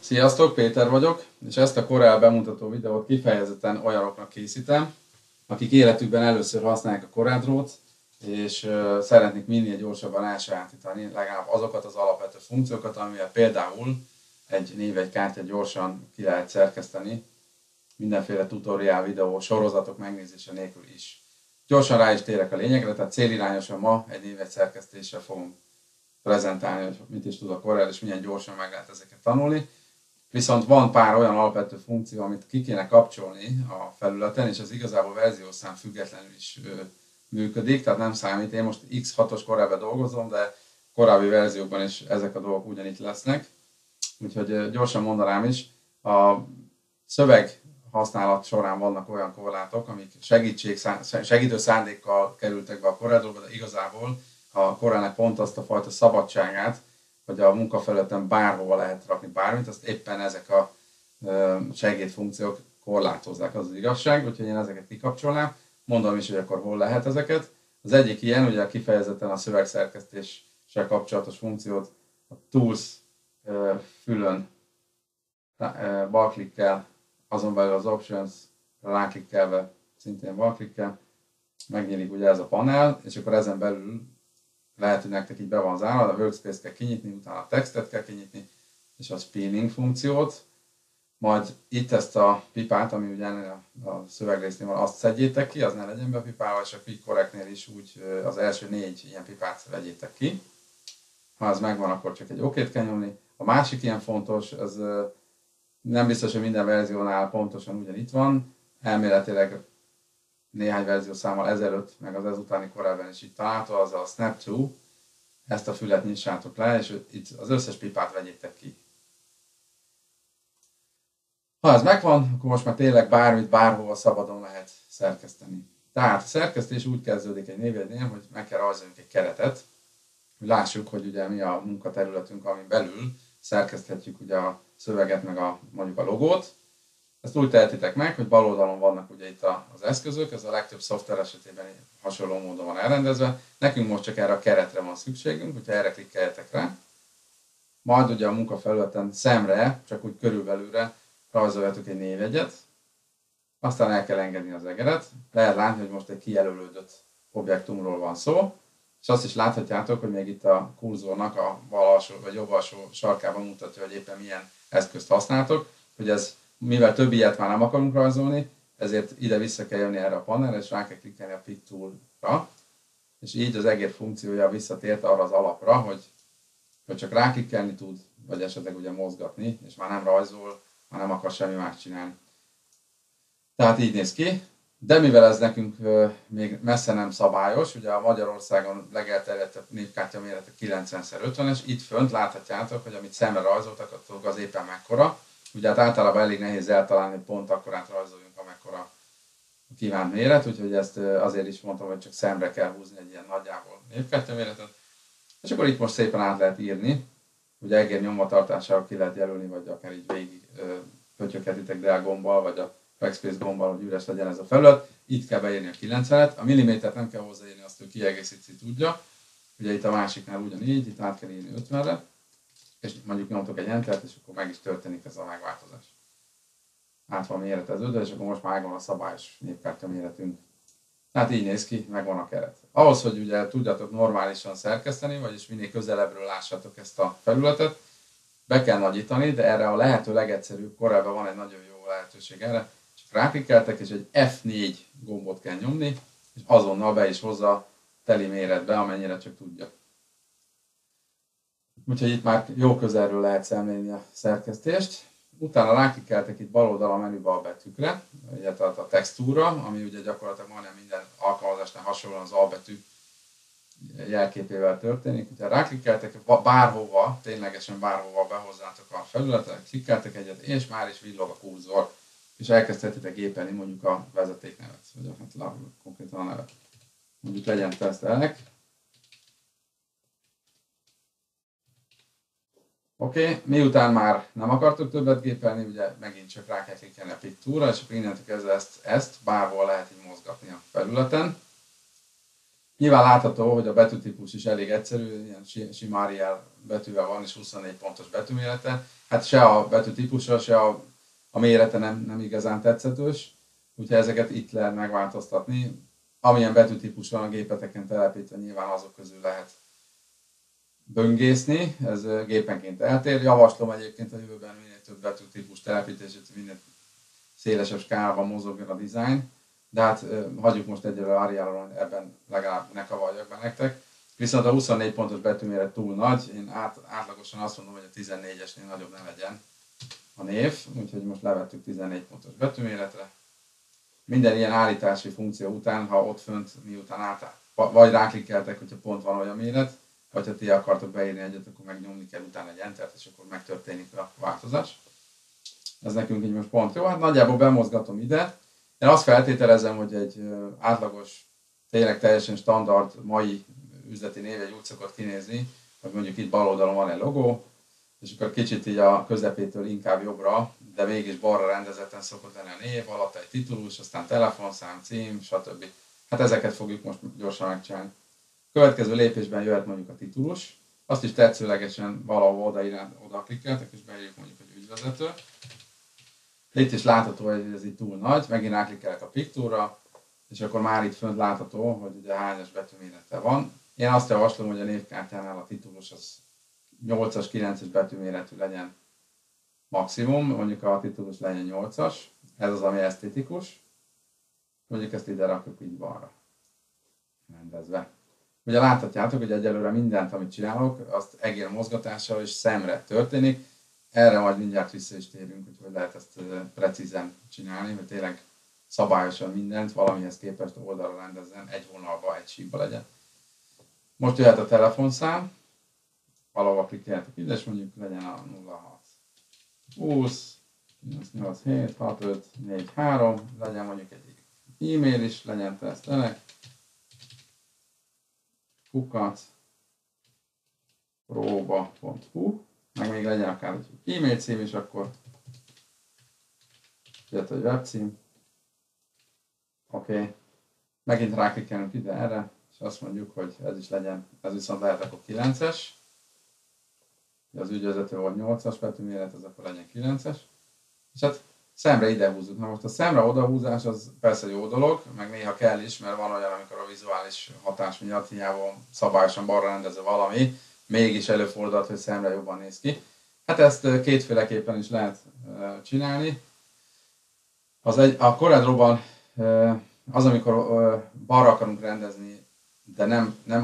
Sziasztok, Péter vagyok, és ezt a Corel bemutató videót kifejezetten olyanoknak készítem, akik életükben először használják a Corel Draw-t, és szeretnék minél gyorsabban elsajátítani legalább azokat az alapvető funkciókat, amivel például egy névjegykártyát gyorsan ki lehet szerkeszteni, mindenféle tutoriál videó, sorozatok megnézése nélkül is. Gyorsan rá is térek a lényegre, tehát célirányosan ma egy névjegy szerkesztéssel fogom prezentálni, hogy mit is tud a Corel, és milyen gyorsan meg lehet ezeket tanulni. Viszont van pár olyan alapvető funkció, amit ki kéne kapcsolni a felületen, és ez igazából verziószám függetlenül is működik, tehát nem számít. Én most X6-os Corelben dolgozom, de korábbi verziókban is ezek a dolgok ugyanitt lesznek. Úgyhogy gyorsan mondanám is, a szöveg használat során vannak olyan korlátok, amik segítő szándékkal kerültek be a Corelba, de igazából a Corelnek pont azt a fajta szabadságát, hogy a munkafelületen bárhova lehet rakni bármit, azt éppen ezek a segédfunkciók korlátozzák, az igazság, úgyhogy én ezeket kikapcsolnám. Mondom is, hogy akkor hol lehet ezeket. Az egyik ilyen, ugye kifejezetten a szövegszerkesztéssel kapcsolatos funkciót a Tools fülön balklikkel, azon belül az Options ráklikkelve, szintén balklikkel, megnyílik ugye ez a panel, és akkor ezen belül lehet, hogy nektek így be van zárva, a workspace kell kinyitni, utána a textet kell kinyitni, és a spinning funkciót. Majd itt ezt a pipát, ami ugye a szövegrésznél van, azt szedjétek ki, az ne legyen bepipálva, és a Quick Correctnél is úgy az első 4 ilyen pipát vegyétek ki. Ha ez megvan, akkor csak egy OK-t kell nyomni. A másik ilyen fontos, ez nem biztos, hogy minden verziónál pontosan ugyanitt van, elméletileg néhány verziószámmal ezelőtt, meg az ezutáni Corelben is itt található, az a Snap to. Ezt a fület nyissátok le, és itt az összes pipát vegyétek ki. Ha ez megvan, akkor most már tényleg bármit, bárhova szabadon lehet szerkeszteni. Tehát a szerkesztés úgy kezdődik egy névjegynél, hogy meg kell rajzoljunk egy keretet, hogy lássuk, hogy ugye mi a munkaterületünk, amin belül szerkeszthetjük ugye a szöveget, meg mondjuk a logót. Ezt úgy tehetitek meg, hogy bal oldalon vannak ugye itt az eszközök, ez a legtöbb szoftver esetében hasonló módon van elrendezve. Nekünk most csak erre a keretre van szükségünk, hogyha erre klikkeljetek rá. Majd ugye a munkafelületen szemre, csak úgy körülbelülre rajzoljatok egy névjegyet. Aztán el kell engedni az egeret. Lehet látni, hogy most egy kijelölődött objektumról van szó. És azt is láthatjátok, hogy még itt a kurzornak a bal alsó vagy jobb alsó sarkában mutatja, hogy éppen milyen eszközt használtok. Hogy ez, mivel több ilyet már nem akarunk rajzolni, ezért ide vissza kell jönni erre a panelre, és rá kell klikkelni a Pick Tool-ra. És így az egér funkciója visszatért arra az alapra, hogy csak ráklikkelni tud, vagy esetleg ugye mozgatni, és már nem rajzol, már nem akar semmi más csinálni. Tehát így néz ki. De mivel ez nekünk még messze nem szabályos, ugye a Magyarországon legelterjedtebb névkártya mérete 90x50-es, itt fönt láthatjátok, hogy amit szemre rajzoltak, az éppen mekkora. Ugye hát általában elég nehéz eltalálni, hogy pont akkorát rajzoljunk, amekkora a kívánt méret, úgyhogy ezt azért is mondtam, hogy csak szemre kell húzni egy ilyen nagyjából névkártya méretet. És akkor itt most szépen át lehet írni, ugye egér nyomvatartására ki lehet jelölni, vagy akár így végig pötyöghetitek del gombbal, vagy a Backspace gombbal, hogy üres legyen ez a felület. Itt kell beírni a 90-et, a millimétert nem kell hozzáírni, azt ő kiegészíteni tudja. Ugye itt a másiknál ugyanígy, itt át kell írni 50-re, és mondjuk nyomtok egy Entert, és akkor meg is történik ez a megváltozás. Át van méreteződve, és akkor most már megvan a szabályos névkártya méretünk. Tehát így néz ki, megvan a keret. Ahhoz, hogy ugye tudjatok normálisan szerkeszteni, vagyis minél közelebbről lássátok ezt a felületet, be kell nagyítani, de erre a lehető legegyszerűbb, korábban van egy nagyon jó lehetőség erre, csak ráklikkeltek, és egy F4 gombot kell nyomni, és azonnal be is hozza teli méretbe, amennyire csak tudja. Úgyhogy itt már jó közelről lehet szemlélni a szerkesztést. Utána ráklikkeltek itt bal oldalon a menübe a betűkre, illetve a textúra, ami ugye gyakorlatilag majdnem minden alkalmazásnál hasonlóan az albetű jelképével történik. Hogyha ráklikkeltek bárhova, ténylegesen bárhova behozzátok a felületre, klikkeltek egyet, és már is villog a kurzor, és elkezdhetitek gépelni mondjuk a vezetéknevet, vagy hát konkrétan a nevet. Mondjuk legyen tesztelek. Oké, miután már nem akartok többet gépelni, ugye megint csak rá kell klikkelni a Pick Tool-ra, és akkor innentől kezdve ezt bárhol lehet így mozgatni a felületen. Nyilván látható, hogy a betűtípus is elég egyszerű, ilyen sima Arial betűvel van, és 24 pontos betűmérete. Hát se a betűtípusa, se a mérete nem igazán tetszetős, úgyhogy ezeket itt lehet megváltoztatni. Amilyen betűtípus van a gépeteken telepítve, nyilván azok közül lehet böngészni, ez gépenként eltér. Javaslom egyébként a jövőben minél több betűtípus telepítését, minél szélesebb skálában mozogjon a design, de hát hagyjuk most egyelőre Arialon, ebben legalább ne kavaljak be nektek. Viszont a 24 pontos betűméret túl nagy, én átlagosan azt mondom, hogy a 14-esnél nagyobb ne legyen a név, úgyhogy most levettük 14 pontos betűméretre. Minden ilyen állítási funkció után, ha ott fönt miután vagy ráklikkeltek, hogyha pont van olyan méret, vagy ha ti akartok beírni egyet, akkor megnyomni kell utána egy Entert, és akkor megtörténik a változás. Ez nekünk így most pont jó. Hát nagyjából bemozgatom ide. Én azt feltételezem, hogy egy átlagos, tényleg teljesen standard mai üzleti név egy úgy szokott kinézni, hogy mondjuk itt bal oldalon van egy logó, és akkor kicsit így a közepétől inkább jobbra, de mégis balra rendezetten szokott lenni a név, alatt egy titulus, aztán telefonszám, cím, stb. Hát ezeket fogjuk most gyorsan megcsinálni. Következő lépésben jöhet mondjuk a titulus. Azt is tetszőlegesen valahol oda klikkeltek, és beírjuk mondjuk, hogy ügyvezető. Itt is látható, hogy ez itt túl nagy, megint ráklikkelek a piktúra, és akkor már itt fönt látható, hogy ugye hányas betűmérete van. Én azt javaslom, hogy a névkártyánál a titulus az 8-as, 9-es betűméretű legyen maximum, mondjuk a titulus legyen 8-as, ez az, ami esztétikus. Mondjuk ezt ide rakjuk így balra, rendezve. Ugye láthatjátok, hogy egyelőre mindent, amit csinálok, azt egér mozgatással és szemre történik. Erre majd mindjárt vissza is térünk, hogy lehet ezt precízen csinálni, hogy tényleg szabályosan mindent valamihez képest oldalra rendezzen, egy vonalba, egy síkba legyen. Most jöhet a telefonszám, valahol klikkeltek ide, és mondjuk legyen a 06 20 987 65 43, legyen mondjuk egy e-mail is, legyen tesztelek, próba.hu, meg még legyen akár egy e-mail cím is, akkor jött egy webcím. Oké. Megint ráklikkelünk ide erre, és azt mondjuk, hogy ez is legyen, ez viszont lehet akkor 9-es. Az ügyvezető volt 8-as betűméret, ez akkor legyen 9-es. És hát szemre ide húzzuk. Na most a szemre odahúzás az persze jó dolog, meg néha kell is, mert van olyan, amikor a vizuális hatás miatt hiába szabályosan balra rendezve valami, mégis előfordulhat, hogy szemre jobban néz ki. Hát ezt kétféleképpen is lehet csinálni. A CorelDRAW-ban az, amikor balra akarunk rendezni, de nem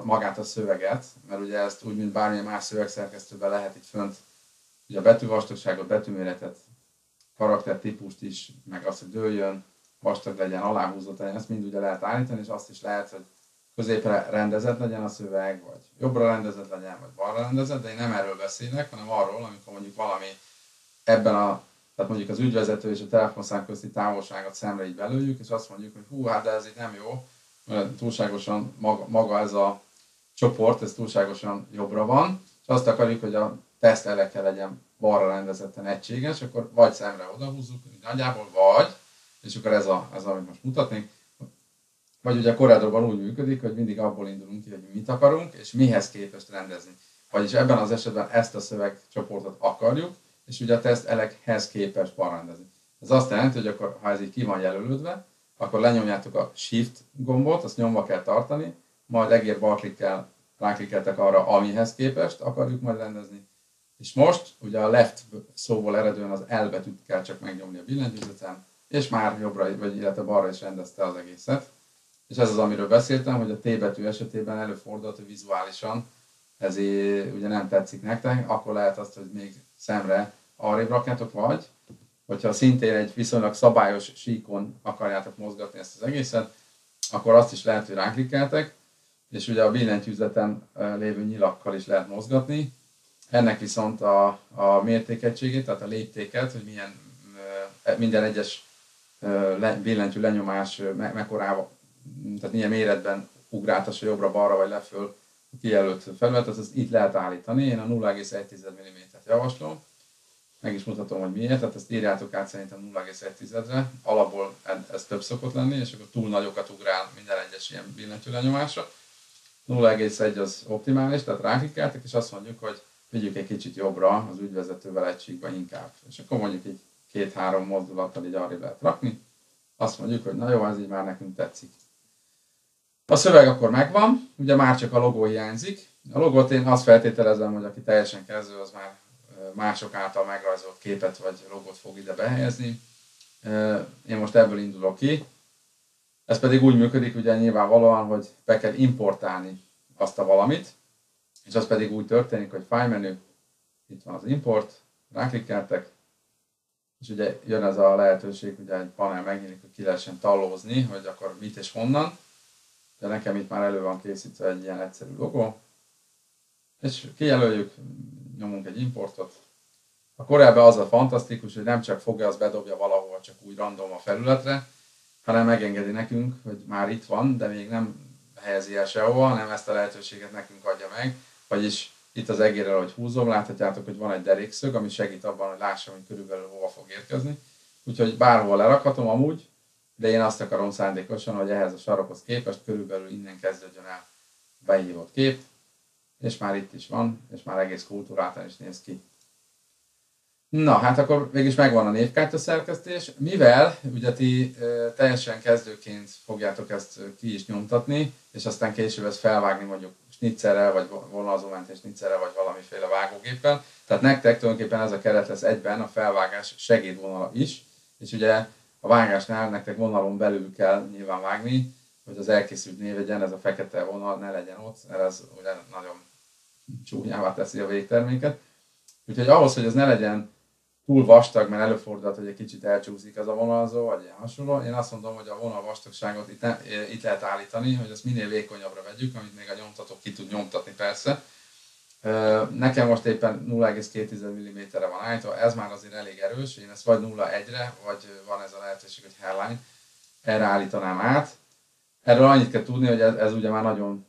magát a szöveget, mert ugye ezt úgy, mint bármilyen más szövegszerkesztőben lehet itt fönt ugye a betűvastagságot, betűméretet, karaktertípust is, meg azt, hogy dőljön, vastag legyen, aláhúzott legyen, ezt mind ugye lehet állítani, és azt is lehet, hogy középre rendezett legyen a szöveg, vagy jobbra rendezett legyen, vagy balra rendezett, de én nem erről beszélek, hanem arról, amikor mondjuk valami tehát mondjuk az ügyvezető és a telefonszám közti távolságot szemre így belőjük, és azt mondjuk, hogy hú, hát de ez itt nem jó, mert túlságosan maga ez a csoport, ez túlságosan jobbra van, és azt akarjuk, hogy a teszt eleke legyen balra rendezetten egységes, akkor vagy szemre odahúzzuk, nagyjából, vagy, és akkor ez amit most mutatnék, vagy ugye a CorelDRAW-ban úgy működik, hogy mindig abból indulunk ki, hogy mit akarunk, és mihez képest rendezni. Vagyis ebben az esetben ezt a szövegcsoportot akarjuk, és ugye a teszt elekhez képest van rendezni. Ez azt jelenti, hogy akkor, ha ez így ki van jelölődve, akkor lenyomjátok a Shift gombot, azt nyomva kell tartani, majd egér balklikkel ráklikkeltek arra, amihez képest akarjuk majd rendezni. És most ugye a left szóból eredően az L betűt kell csak megnyomni a billentyűzeten, és már jobbra, illetve balra is rendezte az egészet. És ez az, amiről beszéltem, hogy a T betű esetében előfordult, hogy vizuálisan ezért ugye nem tetszik nektek, akkor lehet azt, hogy még szemre arrébb rakjátok, vagy hogyha szintén egy viszonylag szabályos síkon akarjátok mozgatni ezt az egészet, akkor azt is lehet, hogy ráklikkeltek, és ugye a billentyűzeten lévő nyilakkal is lehet mozgatni. Ennek viszont a mértékegységét, tehát a léptéket, hogy milyen minden egyes billentyű lenyomás mekkorával, tehát milyen méretben ugráltassa jobbra-balra vagy leföl a kijelölt felületet, ezt itt lehet állítani. Én a 0,1 mm-et javaslom. meg is mutatom, hogy miért, tehát ezt írjátok át szerintem 0,1-re, alapból ez több szokott lenni, és akkor túl nagyokat ugrál minden egyes ilyen billentyűlenyomásra. 0,1 az optimális, tehát ráklikkeltek, és azt mondjuk, hogy vigyük egy kicsit jobbra az ügyvezetővel egységbe inkább. És akkor mondjuk így 2-3 mozdulattal így arra lehet rakni. Azt mondjuk, hogy na jó, ez így már nekünk tetszik. A szöveg akkor megvan, ugye már csak a logó hiányzik. A logót én azt feltételezem, hogy aki teljesen kezdő, az már mások által megrajzolt képet vagy logót fog ide behelyezni. Én most ebből indulok ki. Ez pedig úgy működik, ugye nyilvánvalóan, hogy be kell importálni azt a valamit, és az pedig úgy történik, hogy File menü, itt van az import, ráklikkeltek, és ugye jön ez a lehetőség, ugye egy panel megnyílik, hogy ki lehessen tallózni, hogy akkor mit és honnan. De nekem itt már elő van készítve egy ilyen egyszerű logó, és kijelöljük, nyomunk egy importot. Akkor ebben az a fantasztikus, hogy nem csak fogja, az bedobja valahol csak úgy random a felületre, hanem megengedi nekünk, hogy már itt van, de még nem helyezi el sehova, hanem ezt a lehetőséget nekünk adja meg. Vagyis itt az egérrel, hogy húzom, láthatjátok, hogy van egy derékszög, ami segít abban, hogy lássam, hogy körülbelül hova fog érkezni. Úgyhogy bárhol lerakhatom amúgy, de én azt akarom szándékosan, hogy ehhez a sarokhoz képest körülbelül innen kezdődjön el behívott kép, és már itt is van, és már egész kultúráltan is néz ki. Na, hát akkor végülis megvan a névkártya szerkesztés, mivel ugye ti teljesen kezdőként fogjátok ezt ki is nyomtatni, és aztán később ezt felvágni mondjuk snitzerrel, vagy vonalzómentes snitzerrel, vagy valamiféle vágógéppel. Tehát nektek tulajdonképpen ez a keret lesz egyben a felvágás segédvonala is, és ugye a vágásnál nektek vonalon belül kell nyilván vágni, hogy az elkészült névegyen, ez a fekete vonal ne legyen ott, mert ez ugye nagyon csúnyává teszi a végterméket. Úgyhogy ahhoz, hogy ez ne legyen túl vastag, mert előfordulhat, hogy egy kicsit elcsúszik az a vonalzó, vagy ilyen hasonló. Én azt mondom, hogy a vonal vastagságot itt lehet állítani, hogy ezt minél vékonyabbra vegyük, amit még a nyomtató ki tud nyomtatni persze. Nekem most éppen 0,2 mm-re van állítva, ez már azért elég erős, én ezt vagy 0,1-re, vagy van ez a lehetőség, hogy hairline, erre állítanám át. Erről annyit kell tudni, hogy ez ugye már nagyon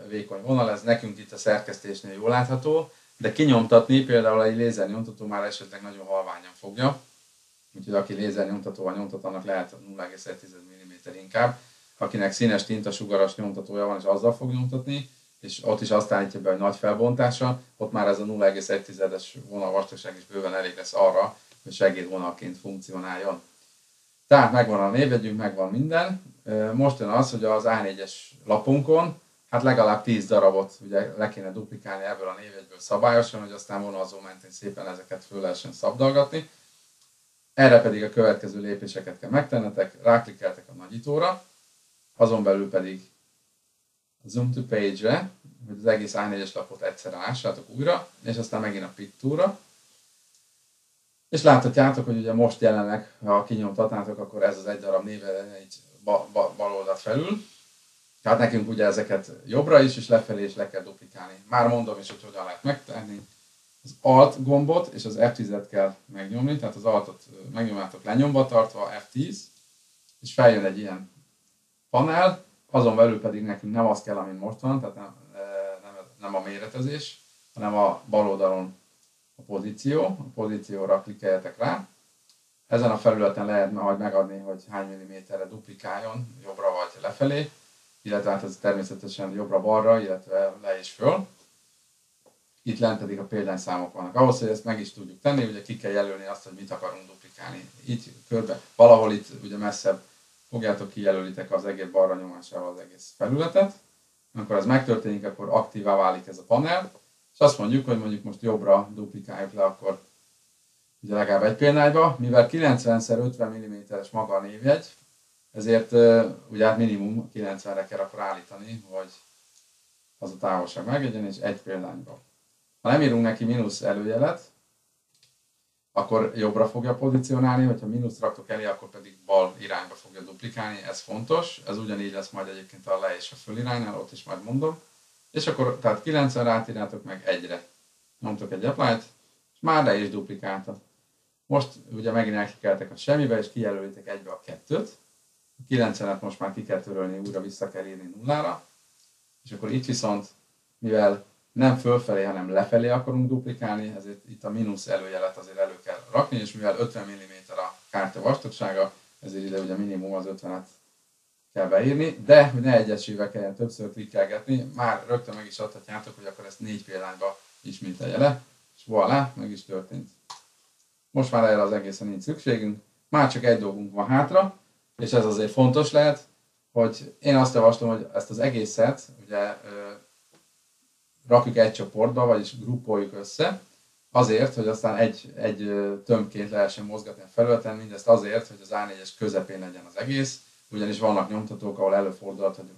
vékony vonal, ez nekünk itt a szerkesztésnél jól látható, de kinyomtatni például egy lézernyomtató már esetleg nagyon halványan fogja, úgyhogy aki lézernyomtatóval nyomtat, annak lehet 0,1 mm inkább. Akinek színes tintasugaras nyomtatója van, és azzal fog nyomtatni, és ott is azt állítja be, hogy nagy felbontása, ott már ez a 0,1-es vonal vastagság is bőven elég lesz arra, hogy segédvonalként funkcionáljon. Tehát megvan a névjegyünk, megvan minden. Most jön az, hogy az A4-es lapunkon hát legalább 10 darabot ugye le kéne duplikálni ebből a névjegyből szabályosan, hogy aztán vonalzó mentén szépen ezeket föl lehessen szabdalgatni. Erre pedig a következő lépéseket kell megtennetek, ráklikkeltek a nagyítóra, azon belül pedig a Zoom to Page-re, hogy az egész A4-es lapot egyszerre lássátok újra, és aztán megint a Picture-ra. És láthatjátok, hogy ugye most jelenleg, ha kinyomtatnátok, akkor ez az egy darab néve egy bal oldalt felül. Tehát nekünk ugye ezeket jobbra is, és lefelé is le kell duplikálni. Már mondom is, hogy hogyan lehet megtenni. Az Alt gombot és az F10-et kell megnyomni, tehát az Altot megnyomjátok lenyomva tartva, F10, és feljön egy ilyen panel, azon belül pedig nekünk nem az kell, amin most van, tehát nem a méretezés, hanem a bal oldalon a pozícióra klikkeljetek rá. Ezen a felületen lehet majd megadni, hogy hány milliméterre duplikáljon, jobbra vagy lefelé, illetve hát ez természetesen jobbra-balra, illetve le és föl. Itt lent pedig a példányszámok vannak. Ahhoz, hogy ezt meg is tudjuk tenni, ugye ki kell jelölni azt, hogy mit akarunk duplikálni. Itt körbe, valahol itt ugye messzebb fogjátok, kijelölitek az egész balra nyomásával az egész felületet. Amikor ez megtörténik, akkor aktívá válik ez a panel, és azt mondjuk, hogy mondjuk most jobbra duplikáljuk le, akkor ugye legalább egy példányba, mivel 90x50 mm-es maga a névjegy, ezért ugye hát minimum 90-re kell akkor állítani, hogy az a távolság meglegyen, és egy példányba. Ha nem írunk neki mínusz előjelet, akkor jobbra fogja pozícionálni, hogyha mínuszt raktok elé, akkor pedig bal irányba fogja duplikálni, ez fontos. Ez ugyanígy lesz majd egyébként a le és a föl iránynál, ott is majd mondom. És akkor tehát 90-re átírjátok meg 1-re. Nyomtok egy apply-t, és már le is duplikálta. Most ugye megint elklikeltek a semmibe, és kijelölitek egybe a 2-t. A 90-et most már ki kell törölni, újra vissza kell írni 0-ra. És akkor itt viszont, mivel nem fölfelé, hanem lefelé akarunk duplikálni, ezért itt a mínusz előjelet azért elő kell rakni, és mivel 50 mm a kártya vastagsága, ezért ide ugye minimum az 50-et kell beírni, de hogy ne egyesével kelljen többször klikkelgetni, már rögtön meg is adhatjátok, hogy akkor ezt 4 példányba ismételje le, és voilà, meg is történt. Most már erre az egészen nincs szükségünk, már csak egy dolgunk van hátra, és ez azért fontos lehet, hogy én azt javaslom, hogy ezt az egészet ugye rakjuk egy csoportba, vagyis gruppoljuk össze, azért, hogy aztán egy tömbként lehessen mozgatni a felületen, mindezt azért, hogy az A4-es közepén legyen az egész, ugyanis vannak nyomtatók, ahol előfordulhat, hogy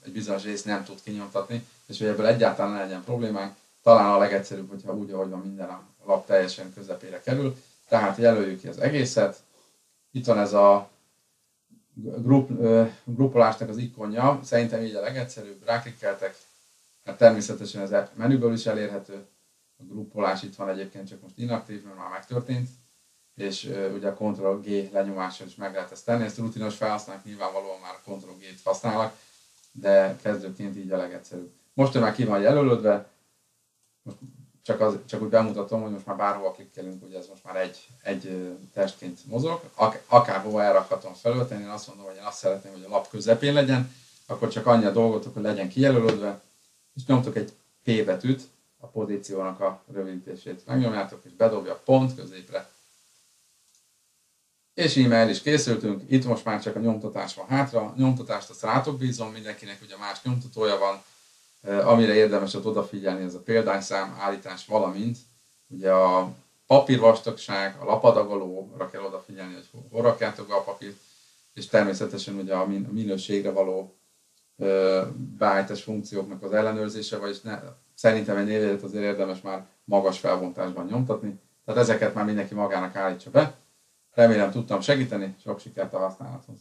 egy bizonyos részt nem tud kinyomtatni, és hogy ebből egyáltalán ne legyen problémánk, talán a legegyszerűbb, hogyha úgy, ahogy van minden a lap teljesen közepére kerül, tehát jelöljük ki az egészet, itt van ez a gruppolásnak az ikonja, szerintem így a legegyszerűbb, ráklikkeltek, mert természetesen ez app menüből is elérhető, a gruppolás itt van egyébként, csak most inaktív, mert már megtörtént, és ugye a Ctrl-G lenyomással is meg lehet ezt tenni, ezt rutinos felhasználók nyilvánvalóan már a Ctrl-G-t használnak, de kezdőként így a legegyszerűbb. Most már ki van jelölődve, most csak úgy bemutatom, hogy most már bárhova klikkelünk, ugye ez most már egy testként mozog, akárhova elrakhatom felülten, én azt mondom, hogy én azt szeretném, hogy a lap közepén legyen, akkor csak annyi a dolgotok, hogy legyen kijelölődve, és nyomtok egy P betűt, a pozíciónak a rövidítését megnyomjátok, és bedobja a pont középre. És így el is készültünk, itt most már csak a nyomtatás van hátra, a nyomtatást azt rátok bízom, mindenkinek ugye más nyomtatója van, amire érdemes ott odafigyelni, ez a példányszám, állítás, valamint ugye a papírvastagság, a lapadagolóra kell odafigyelni, hogy hol rakjátok be a papírt, és természetesen ugye a minőségre való beállítás funkcióknak az ellenőrzése, vagyis szerintem egy névjegyet azért érdemes már magas felbontásban nyomtatni, tehát ezeket már mindenki magának állítsa be. Remélem tudtam segíteni, sok sikert a használathoz!